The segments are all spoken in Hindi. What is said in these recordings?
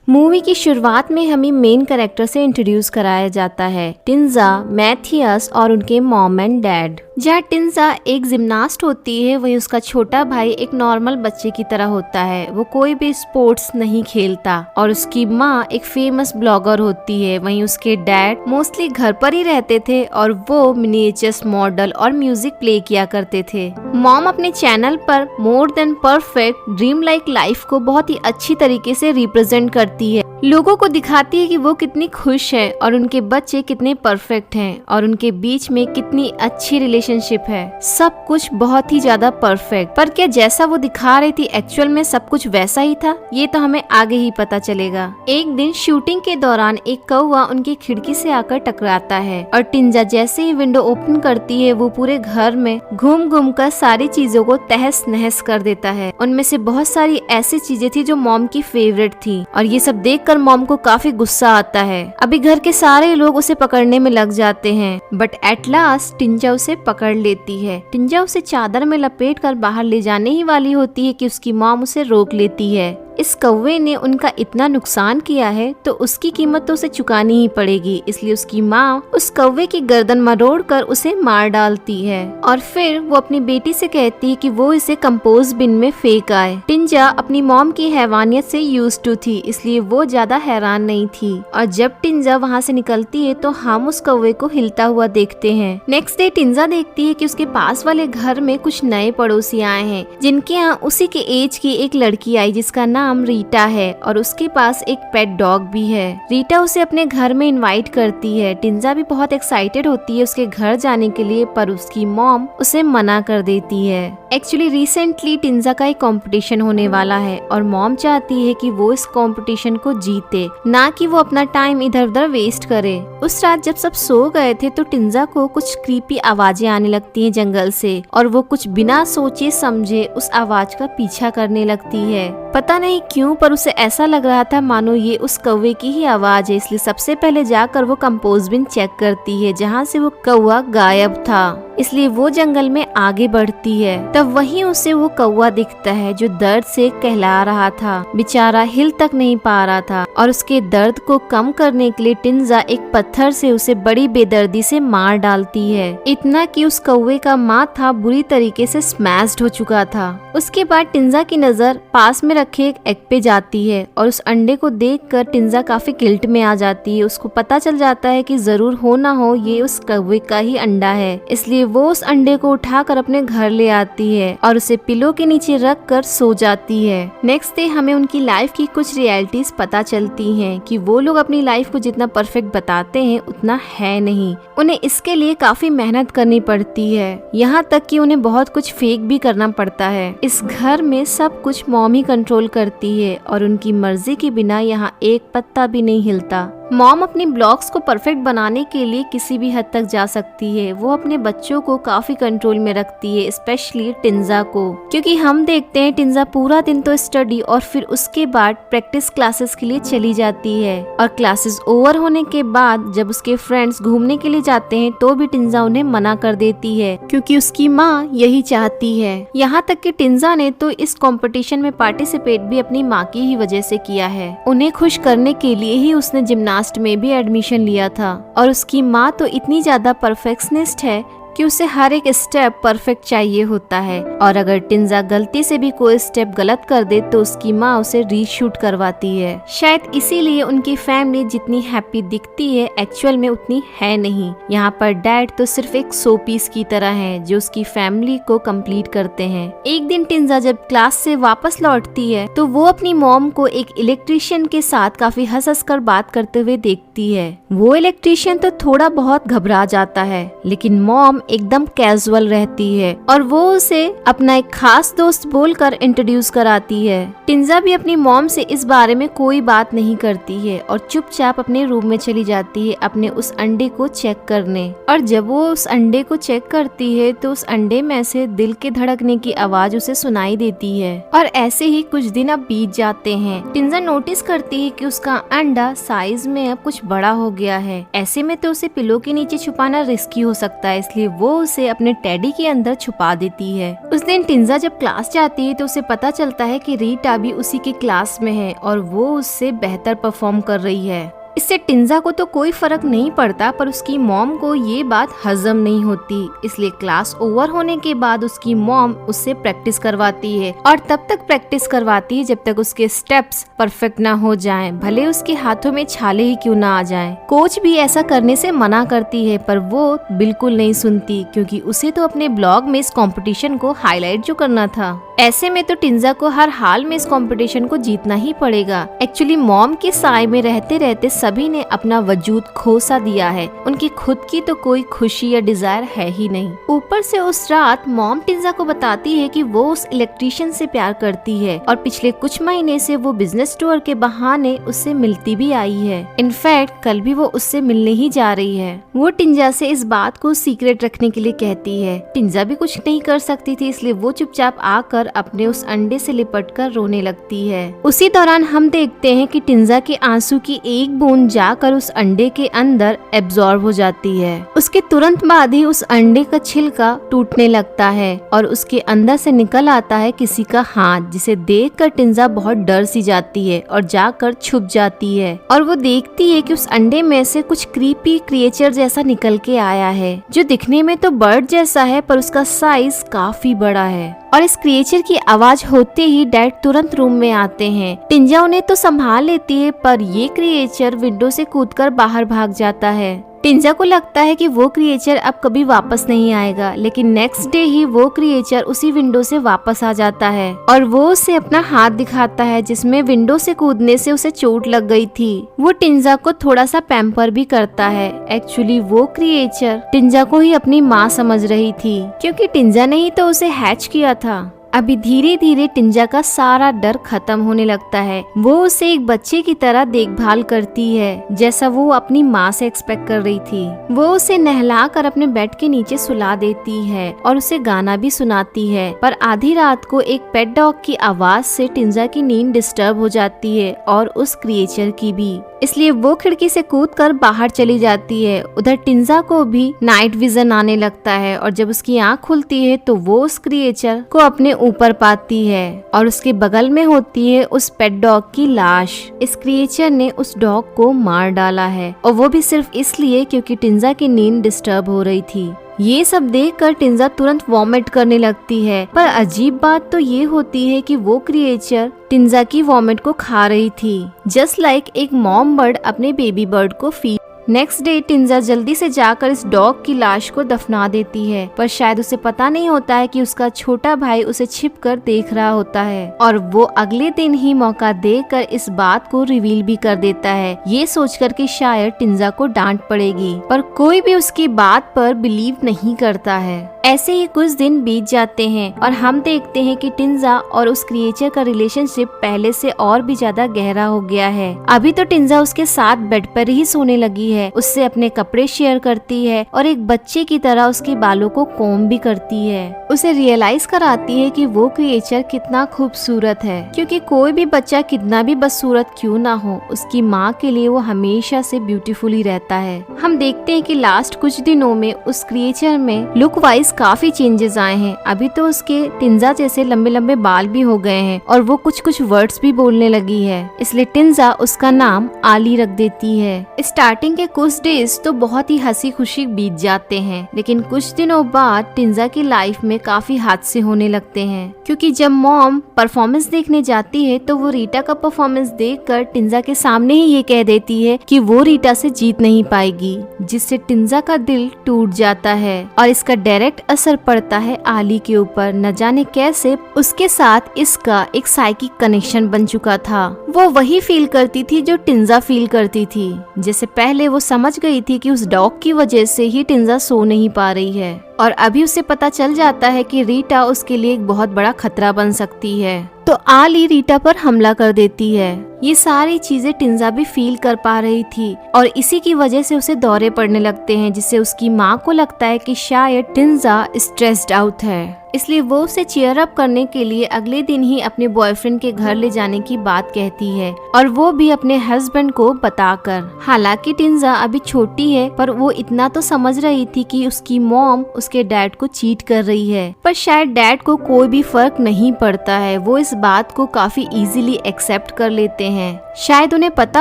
मूवी की शुरुआत में हमें मेन कैरेक्टर से इंट्रोड्यूस कराया जाता है, टिंजा, मैथियस और उनके मॉम एंड डैड। जहाँ टिंजा एक जिम्नास्ट होती है, वहीं उसका छोटा भाई एक नॉर्मल बच्चे की तरह होता है। वो कोई भी स्पोर्ट्स नहीं खेलता और उसकी माँ एक फेमस ब्लॉगर होती है। वहीं उसके डैड मोस्टली घर पर ही रहते थे और वो मिनिएचर्स मॉडल और म्यूजिक प्ले किया करते थे। मॉम अपने चैनल पर more than perfect dream like life को बहुत ही अच्छी तरीके से रिप्रेजेंट करती है, लोगों को दिखाती है कि वो कितनी खुश है और उनके बच्चे कितने परफेक्ट हैं और उनके बीच में कितनी अच्छी रिलेशनशिप है। सब कुछ बहुत ही ज्यादा परफेक्ट। पर क्या जैसा वो दिखा रही थी एक्चुअल में सब कुछ वैसा ही था, ये तो हमें आगे ही पता चलेगा। एक दिन शूटिंग के दौरान एक कौवा उनकी खिड़की से आकर टकराता है और टिंजा जैसे ही विंडो ओपन करती है, वो पूरे घर में घूम घूम कर सारी चीजों को तहस नहस कर देता है। उनमें से बहुत सारी ऐसी चीजें थी जो मॉम की फेवरेट थी और ये सब देखकर मॉम को काफी गुस्सा आता है। अभी घर के सारे लोग उसे पकड़ने में लग जाते हैं, बट एट लास्ट टिंजा उसे पकड़ लेती है। टिंजा उसे चादर में लपेट कर बाहर ले जाने ही वाली होती है कि उसकी मॉम उसे रोक लेती है। इस कौवे ने उनका इतना नुकसान किया है तो उसकी कीमत तो उसे चुकानी ही पड़ेगी, इसलिए उसकी माँ उस कौवे की गर्दन मरोड़ कर उसे मार डालती है और फिर वो अपनी बेटी से कहती है कि वो इसे कंपोज बिन में फेंक आए। टिंजा अपनी मॉम की हैवानियत से यूज्ड टू थी, इसलिए वो ज्यादा हैरान नहीं थी और जब टिंजा वहाँ से निकलती है तो हम उस कौवे को हिलता हुआ देखते हैं। नेक्स्ट डे टिंजा देखती है कि उसके पास वाले घर में कुछ नए पड़ोसी आए हैं, जिनके यहाँ उसी के एज की एक लड़की आई जिसका नाम रीटा है और उसके पास एक पेट डॉग भी है। रीटा उसे अपने घर में इनवाइट करती है। टिंजा भी बहुत एक्साइटेड होती है उसके घर जाने के लिए, पर उसकी मॉम उसे मना कर देती है। एक्चुअली रिसेंटली टिंजा का एक कंपटीशन होने वाला है और मॉम चाहती है कि वो इस कंपटीशन को जीते, ना कि वो अपना टाइम इधर उधर वेस्ट करे। उस रात जब सब सो गए थे तो टिंजा को कुछ क्रीपी आवाजें आने लगती हैं जंगल से और वो कुछ बिना सोचे समझे उस आवाज का पीछा करने लगती है। पता नहीं क्यों पर उसे ऐसा लग रहा था मानो ये उस कौवे की ही आवाज है, इसलिए सबसे पहले जाकर वो कंपोज बिन चेक करती है जहाँ से वो कौवा गायब था। इसलिए वो जंगल में आगे बढ़ती है। तब वहीं उसे वो कौवा दिखता है जो दर्द से कहला रहा था। बेचारा हिल तक नहीं पा रहा था और उसके दर्द को कम करने के लिए टिंजा एक पत्थर से उसे बड़ी बेदर्दी से मार डालती है, इतना कि उस कौवे का माथा बुरी तरीके से स्मैश्ड हो चुका था। उसके बाद टिंजा की नजर पास में रखे एक एग पे जाती है और उस अंडे को देखकर टिंजा काफी गिल्ट में आ जाती है। उसको पता चल जाता है कि जरूर हो ना हो ये उस कौवे का ही अंडा है, इसलिए वो उस अंडे को उठाकर अपने घर ले आती है और उसे पिलो के नीचे रख कर सो जाती है। नेक्स्ट डे हमें उनकी लाइफ की कुछ रियलिटीज पता चलती हैं कि वो लोग अपनी लाइफ को जितना परफेक्ट बताते हैं उतना है नहीं। उन्हें इसके लिए काफी मेहनत करनी पड़ती है, यहाँ तक कि उन्हें बहुत कुछ फेक भी करना पड़ता है। इस घर में सब कुछ मॉम ही कंट्रोल करती है और उनकी मर्जी के बिना यहाँ एक पत्ता भी नहीं हिलता। मॉम अपनी ब्लॉग्स को परफेक्ट बनाने के लिए किसी भी हद तक जा सकती है। वो अपने बच्चों को काफी कंट्रोल में रखती है, स्पेशली टिंजा को, क्योंकि हम देखते हैं टिंजा पूरा दिन तो स्टडी और फिर उसके बाद प्रैक्टिस क्लासेस के लिए चली जाती है और क्लासेस ओवर होने के बाद जब उसके फ्रेंड्स घूमने के लिए जाते हैं तो भी टिंजा उन्हें मना कर देती है, क्योंकि उसकी माँ यही चाहती है। यहाँ तक कि टिंजा ने तो इस कंपटीशन में पार्टिसिपेट भी अपनी माँ की ही वजह से किया है। उन्हें खुश करने के लिए ही उसने जिम्नास्ट में भी एडमिशन लिया था और उसकी माँ तो इतनी ज्यादा परफेक्शनिस्ट है कि उसे हर एक स्टेप परफेक्ट चाहिए होता है और अगर टिंजा गलती से भी कोई स्टेप गलत कर दे तो उसकी माँ उसे रीशूट करवाती है। शायद इसीलिए उनकी फैमिली जितनी हैप्पी दिखती है एक्चुअल में उतनी है नहीं। यहाँ पर डैड तो सिर्फ एक शो पीस की तरह है जो उसकी फैमिली को कंप्लीट करते हैं। एक दिन टिंजा जब क्लास से वापस लौटती है तो वो अपनी मॉम को एक इलेक्ट्रीशियन के साथ काफी हंस हंस कर बात करते हुए देखती है। वो इलेक्ट्रीशियन तो थोड़ा बहुत घबरा जाता है, लेकिन मॉम एकदम कैजुअल रहती है और वो उसे अपना एक खास दोस्त बोलकर इंट्रोड्यूस कराती है। टिंजा भी अपनी मॉम से इस बारे में कोई बात नहीं करती है और चुपचाप अपने रूम में चली जाती है अपने उस अंडे को चेक करने। और जब वो उस अंडे को चेक करती है तो उस अंडे में से दिल के धड़कने की आवाज उसे सुनाई देती है। और ऐसे ही कुछ दिन अब बीत जाते हैं। टिंजा नोटिस करती है कि उसका अंडा साइज में अब कुछ बड़ा हो गया है। ऐसे में तो उसे पिलो के नीचे छुपाना रिस्की हो सकता है, इसलिए वो उसे अपने टेडी के अंदर छुपा देती है। उस दिन टिंजा जब क्लास जाती है तो उसे पता चलता है कि रीटा भी उसी के क्लास में है और वो उससे बेहतर परफॉर्म कर रही है। इससे टिंजा को तो कोई फर्क नहीं पड़ता, पर उसकी मॉम को ये बात हजम नहीं होती, इसलिए क्लास ओवर होने के बाद उसकी मॉम उससे प्रैक्टिस करवाती है और तब तक प्रैक्टिस करवाती है जब तक उसके स्टेप्स परफेक्ट ना हो जाएं, भले उसके हाथों में छाले ही क्यों ना आ जाएं। कोच भी ऐसा करने से मना करती है पर वो बिल्कुल नहीं सुनती, क्योंकि उसे तो अपने ब्लॉग में इस कंपटीशन को हाईलाइट जो करना था। ऐसे में तो टिंजा को हर हाल में इस कंपटीशन को जीतना ही पड़ेगा। एक्चुअली मॉम के साए में रहते रहते सभी ने अपना वजूद खो सा दिया है, उनकी खुद की तो कोई खुशी या डिजायर है ही नहीं। ऊपर से उस रात मॉम टिंजा को बताती है कि वो उस इलेक्ट्रीशियन से प्यार करती है और पिछले कुछ महीने से वो बिजनेस टूर के बहाने उससे मिलती भी आई है। इनफैक्ट कल भी वो उससे मिलने ही जा रही है। वो टिंजा से इस बात को सीक्रेट रखने के लिए कहती है। टिंजा भी कुछ नहीं कर सकती थी, इसलिए वो चुपचाप आकर अपने उस अंडे से लिपटकर रोने लगती है। उसी दौरान हम देखते हैं कि टिंजा के आंसू की एक बूंद जाकर उस अंडे के अंदर एब्जॉर्ब हो जाती है। उसके तुरंत बाद ही उस अंडे का छिलका टूटने लगता है और उसके अंदर से निकल आता है किसी का हाथ, जिसे देखकर टिंजा बहुत डर सी जाती है और जाकर छुप जाती है और वो देखती है कि उस अंडे में से कुछ क्रीपी क्रिएचर जैसा निकल के आया है, जो दिखने में तो बर्ड जैसा है पर उसका साइज काफी बड़ा है। और इस क्रिएचर की आवाज होते ही डैड तुरंत रूम में आते हैं। टिंजा उन्हें तो संभाल लेती है पर ये क्रिएचर विंडो से कूदकर बाहर भाग जाता है। टिंजा को लगता है कि वो क्रिएचर अब कभी वापस नहीं आएगा, लेकिन नेक्स्ट डे ही वो क्रिएचर उसी विंडो से वापस आ जाता है और वो उसे अपना हाथ दिखाता है जिसमें विंडो से कूदने से उसे चोट लग गई थी। वो टिंजा को थोड़ा सा पैम्पर भी करता है। एक्चुअली वो क्रिएचर टिंजा को ही अपनी माँ समझ रही थी, क्योंकि टिंजा ने ही तो उसे हैच किया था। अभी धीरे धीरे टिंजा का सारा डर खत्म होने लगता है। वो उसे एक बच्चे की तरह देखभाल करती है, जैसा वो अपनी माँ से एक्सपेक्ट कर रही थी। वो उसे नहलाकर अपने बेड के नीचे सुला देती है और उसे गाना भी सुनाती है। पर आधी रात को एक पेट डॉग की आवाज से टिंजा की नींद डिस्टर्ब हो जाती है और उस क्रिएचर की भी, इसलिए वो खिड़की से कूदकर बाहर चली जाती है। उधर टिंजा को भी नाइट विजन आने लगता है और जब उसकी आँख खुलती है तो वो उस क्रिएचर को अपने ऊपर पाती है और उसके बगल में होती है उस पेट डॉग की लाश। इस क्रिएचर ने उस डॉग को मार डाला है और वो भी सिर्फ इसलिए क्योंकि टिंजा की नींद डिस्टर्ब हो रही थी। ये सब देखकर टिंजा तुरंत वॉमिट करने लगती है, पर अजीब बात तो ये होती है कि वो क्रिएचर टिंजा की वॉमिट को खा रही थी, जस्ट लाइक एक मॉम बर्ड अपने बेबी बर्ड को फीड। नेक्स्ट डे टिंजा जल्दी से जाकर इस डॉग की लाश को दफना देती है, पर शायद उसे पता नहीं होता है कि उसका छोटा भाई उसे छिपकर देख रहा होता है और वो अगले दिन ही मौका देकर इस बात को रिवील भी कर देता है, ये सोचकर कि शायद टिंजा को डांट पड़ेगी, पर कोई भी उसकी बात पर बिलीव नहीं करता है। ऐसे ही कुछ दिन बीत जाते हैं और हम देखते हैं कि टिंजा और उस क्रिएचर का रिलेशनशिप पहले से और भी ज्यादा गहरा हो गया है। अभी तो टिंजा उसके साथ बेड पर ही सोने लगी है, उससे अपने कपड़े शेयर करती है और एक बच्चे की तरह उसके बालों को कोम भी करती है। उसे रियलाइज कराती है कि वो क्रिएचर कितना खूबसूरत है, क्योंकि कोई भी बच्चा कितना भी बदसूरत क्यों ना हो, उसकी माँ के लिए वो हमेशा से ब्यूटीफुल ही रहता है। हम देखते हैं कि लास्ट कुछ दिनों में उस क्रिएचर में लुक वाइज काफी चेंजेस आए हैं। अभी तो उसके टिंजा जैसे लंबे लंबे बाल भी हो गए हैं और वो कुछ कुछ वर्ड्स भी बोलने लगी है, इसलिए टिंजा उसका नाम आली रख देती है। स्टार्टिंग के कुछ डेज तो बहुत ही हंसी खुशी बीत जाते हैं, लेकिन कुछ दिनों बाद टिंजा की लाइफ में काफी हादसे होने लगते हैं, क्योंकि जब मॉम परफॉर्मेंस देखने जाती है तो वो रीटा का परफॉर्मेंस देखकर टिंजा के सामने ही ये कह देती है कि वो रीटा से जीत नहीं पाएगी, जिससे टिंजा का दिल टूट जाता है और इसका डायरेक्ट असर पड़ता है आली के ऊपर। न जाने कैसे उसके साथ इसका एक साइकिक कनेक्शन बन चुका था। वो वही फील करती थी जो टिंजा फील करती थी। जैसे पहले वो समझ गई थी कि उस डॉग की वजह से ही टिंजा सो नहीं पा रही है और अभी उसे पता चल जाता है कि रीटा उसके लिए एक बहुत बड़ा खतरा बन सकती है, तो आली रीटा पर हमला कर देती है। ये सारी चीजें टिंजा भी फील कर पा रही थी और इसी की वजह से उसे दौरे पड़ने लगते हैं, जिससे उसकी माँ को लगता है कि शायद टिंजा स्ट्रेस्ड आउट है। इसलिए वो उसे चीयर अप करने के लिए अगले दिन ही अपने बॉयफ्रेंड के घर ले जाने की बात कहती है, और वो भी अपने हस्बैंड को बताकर। हालांकि टिंजा अभी छोटी है, पर वो इतना तो समझ रही थी कि उसकी मॉम उसके डैड को चीट कर रही है, पर शायद डैड को कोई भी फर्क नहीं पड़ता है। वो इस बात को काफी इजीली एक्सेप्ट कर लेते हैं। शायद उन्हें पता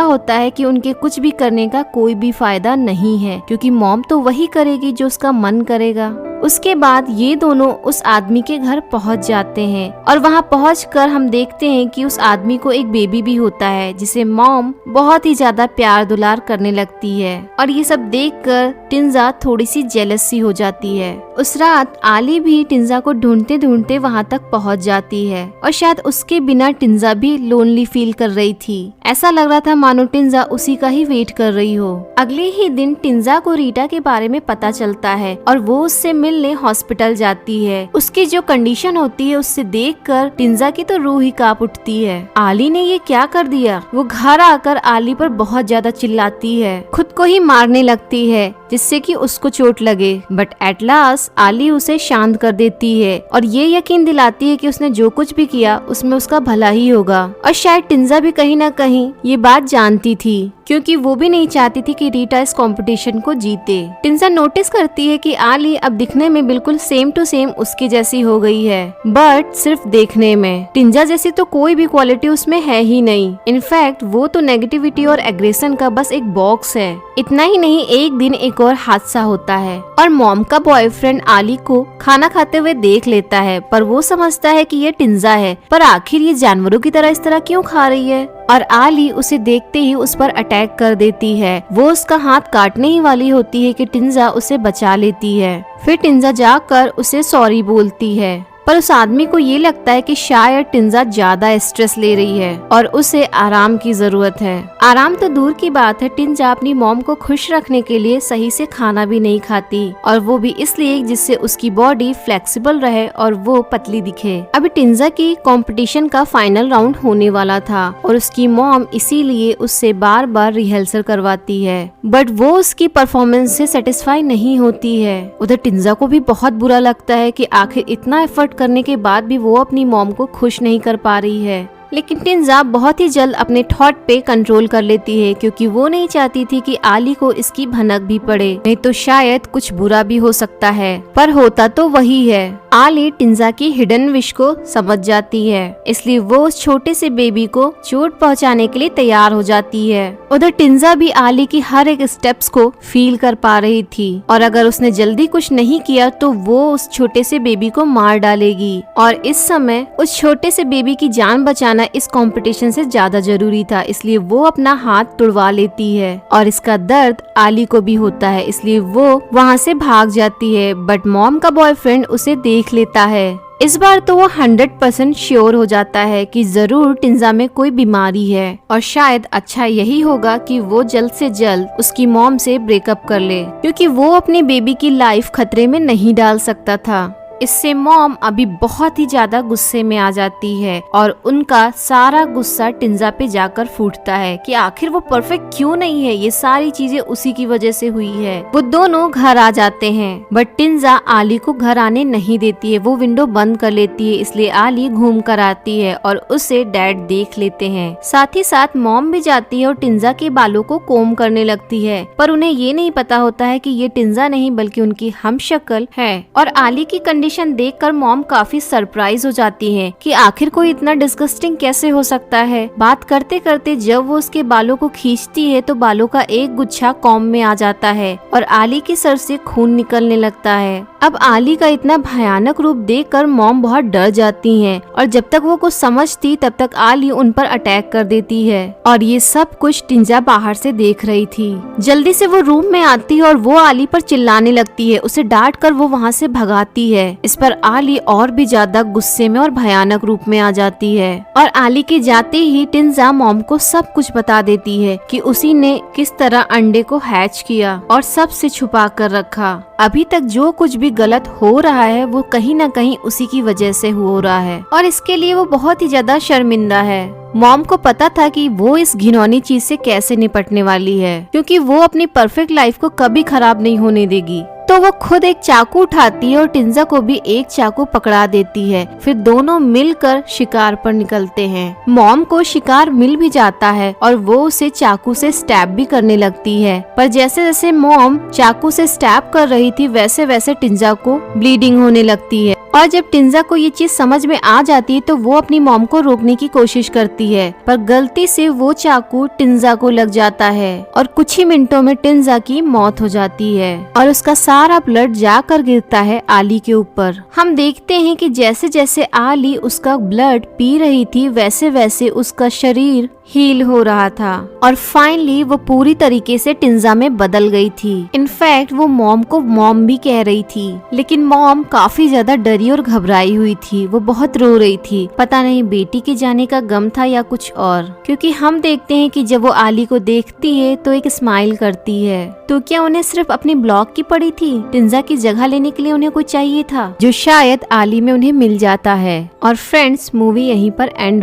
होता है कि उनके कुछ भी करने का कोई भी फायदा नहीं है, क्योंकि मॉम तो वही करेगी जो उसका मन करेगा। उसके बाद ये दोनों उस आदमी के घर पहुंच जाते हैं, और वहां पहुंचकर हम देखते हैं कि उस आदमी को एक बेबी भी होता है, जिसे मॉम बहुत ही ज्यादा प्यार दुलार करने लगती है। और ये सब देखकर टिंजा थोड़ी सी जेलस सी हो जाती है। उस रात आली भी टिंजा को ढूंढते ढूंढते वहां तक पहुंच जाती है, और शायद उसके बिना टिंजा भी लोनली फील कर रही थी। ऐसा लग रहा था मानो टिंजा उसी का ही वेट कर रही हो। अगले ही दिन टिंजा को रीटा के बारे में पता चलता है, और वो उससे मिलने हॉस्पिटल जाती है। उसकी जो कंडीशन होती है उससे देखकर टिंजा की तो रूह ही कांप उठती है। आली ने ये क्या कर दिया। वो घर आकर आली पर बहुत ज्यादा चिल्लाती है, खुद को ही मारने लगती है, जिससे कि उसको चोट लगे। बट एट लास्ट आली उसे शांत कर देती है, और ये यकीन दिलाती है कि उसने जो कुछ भी किया उसमें उसका भला ही होगा। और शायद टिंजा भी कहीं ना कहीं ये बात जानती थी, क्योंकि वो भी नहीं चाहती थी कि रीटा इस कंपटीशन को जीते। टिंजा नोटिस करती है कि आली अब दिखने में बिल्कुल सेम टू सेम उसकी जैसी हो गई है, बट सिर्फ देखने में। टिंजा जैसी तो कोई भी क्वालिटी उसमें है ही नहीं। इनफैक्ट वो तो नेगेटिविटी और एग्रेशन का बस एक बॉक्स है। इतना ही नहीं, एक दिन एक और हादसा होता है, और मॉम का बॉयफ्रेंड आली को खाना खाते हुए देख लेता है, पर वो समझता है कि ये टिंजा है, पर आखिर ये जानवरों की तरह इस तरह क्यों खा रही है। और आली उसे देखते ही उस पर अटैक कर देती है। वो उसका हाथ काटने ही वाली होती है कि टिंजा उसे बचा लेती है। फिर टिंजा जाकर उसे सॉरी बोलती है, पर उस आदमी को ये लगता है कि शायद टिंजा ज्यादा स्ट्रेस ले रही है और उसे आराम की जरूरत है। आराम तो दूर की बात है, टिंजा अपनी मॉम को खुश रखने के लिए सही से खाना भी नहीं खाती, और वो भी इसलिए जिससे उसकी बॉडी फ्लेक्सिबल रहे और वो पतली दिखे। अभी टिंजा की कंपटीशन का फाइनल राउंड होने वाला था, और उसकी मॉम इसीलिए उससे बार बार रिहर्सल करवाती है, बट वो उसकी परफॉर्मेंस से सेटिस्फाई नहीं होती है। उधर टिंजा को भी बहुत बुरा लगता है कि आखिर इतना एफर्ट करने के बाद भी वो अपनी मॉम को खुश नहीं कर पा रही है। लेकिन टिंजा बहुत ही जल्द अपने थॉट पे कंट्रोल कर लेती है, क्योंकि वो नहीं चाहती थी कि आली को इसकी भनक भी पड़े, नहीं तो शायद कुछ बुरा भी हो सकता है। पर होता तो वही है। आली टिंजा की हिडन विश को समझ जाती है, इसलिए वो उस छोटे से बेबी को चोट पहुंचाने के लिए तैयार हो जाती है। उधर टिंजा भी आली की हर एक स्टेप्स को फील कर पा रही थी, और अगर उसने जल्दी कुछ नहीं किया तो वो उस छोटे से बेबी को मार डालेगी। और इस समय उस छोटे से बेबी की जान बचाना इस कंपटीशन से ज्यादा जरूरी था, इसलिए वो अपना हाथ तुड़वा लेती है, और इसका दर्द आली को भी होता है, इसलिए वो वहाँ से भाग जाती है। बट मॉम का बॉयफ्रेंड उसे देख लेता है। इस बार तो वो 100% श्योर हो जाता है कि जरूर टिंजा में कोई बीमारी है, और शायद अच्छा यही होगा कि वो जल्द से जल्द उसकी मॉम से ब्रेकअप कर ले, क्योंकि वो अपने बेबी की लाइफ खतरे में नहीं डाल सकता था। इससे मॉम अभी बहुत ही ज्यादा गुस्से में आ जाती है, और उनका सारा गुस्सा टिंजा पे जाकर फूटता है कि आखिर वो परफेक्ट क्यों नहीं है, ये सारी चीजें उसी की वजह से हुई है। वो दोनों घर आ जाते हैं, बट टिंजा आली को घर आने नहीं देती है। वो विंडो बंद कर लेती है, इसलिए आली घूम कर आती है और उसे डैड देख लेते हैं। साथ ही साथ मॉम भी जाती है और टिंजा के बालों को कोम करने लगती है, पर उन्हें ये नहीं पता होता है कि ये टिंजा नहीं बल्कि उनकी हमशक्ल है। और आली की कंडीशन देखकर मॉम काफी सरप्राइज हो जाती है कि आखिर कोई इतना डिस्गस्टिंग कैसे हो सकता है। बात करते करते जब वो उसके बालों को खींचती है तो बालों का एक गुच्छा कॉम में आ जाता है, और आली के सर से खून निकलने लगता है। अब आली का इतना भयानक रूप देखकर मॉम बहुत डर जाती हैं, और जब तक वो कुछ समझती तब तक आली उन पर अटैक कर देती है, और ये सब कुछ टिंजा बाहर से देख रही थी। जल्दी से वो रूम में आती है और वो आली पर चिल्लाने लगती है। उसे डांट कर वो वहाँ से भगाती है। इस पर आली और भी ज्यादा गुस्से में और भयानक रूप में आ जाती है, और आली के जाते ही टिंजा मॉम को सब कुछ बता देती है कि उसी ने किस तरह अंडे को हैच किया और सबसे छुपा कर रखा। अभी तक जो कुछ भी गलत हो रहा है वो कहीं न कहीं उसी की वजह से हो रहा है, और इसके लिए वो बहुत ही ज्यादा शर्मिंदा है। मॉम को पता था कि वो इस घिनौनी चीज से कैसे निपटने वाली है, क्योंकि वो अपनी परफेक्ट लाइफ को कभी खराब नहीं होने देगी। तो तो वो खुद एक चाकू उठाती है और टिंजा को भी एक चाकू पकड़ा देती है। फिर दोनों मिलकर शिकार पर निकलते हैं। मॉम को शिकार मिल भी जाता है और वो उसे चाकू से स्टैब भी करने लगती है, पर जैसे जैसे मॉम चाकू से स्टैब कर रही थी वैसे वैसे टिंजा को ब्लीडिंग होने लगती है। और जब टिंजा को ये चीज समझ में आ जाती है तो वो अपनी मॉम को रोकने की कोशिश करती है, पर गलती से वो चाकू टिंजा को लग जाता है और कुछ ही मिनटों में टिंजा की मौत हो जाती है और उसका सारा ब्लड जाकर गिरता है आली के ऊपर। हम देखते हैं कि जैसे जैसे आली उसका ब्लड पी रही थी वैसे वैसे उसका शरीर हील हो रहा था और फाइनली वो पूरी तरीके से टिंजा में बदल गई थी। इनफैक्ट वो मॉम को मॉम भी कह रही थी, लेकिन मॉम काफी ज्यादा डरी और घबराई हुई थी। वो बहुत रो रही थी, पता नहीं बेटी के जाने का गम था या कुछ और, क्योंकि हम देखते हैं कि जब वो आली को देखती है तो एक स्माइल करती है। तो क्या उन्हें सिर्फ अपनी ब्लॉक की पड़ी थी? टिंजा की जगह लेने के लिए उन्हें कुछ चाहिए था जो शायद आली में उन्हें मिल जाता है। और फ्रेंड्स, मूवी यहीं पर एंड हो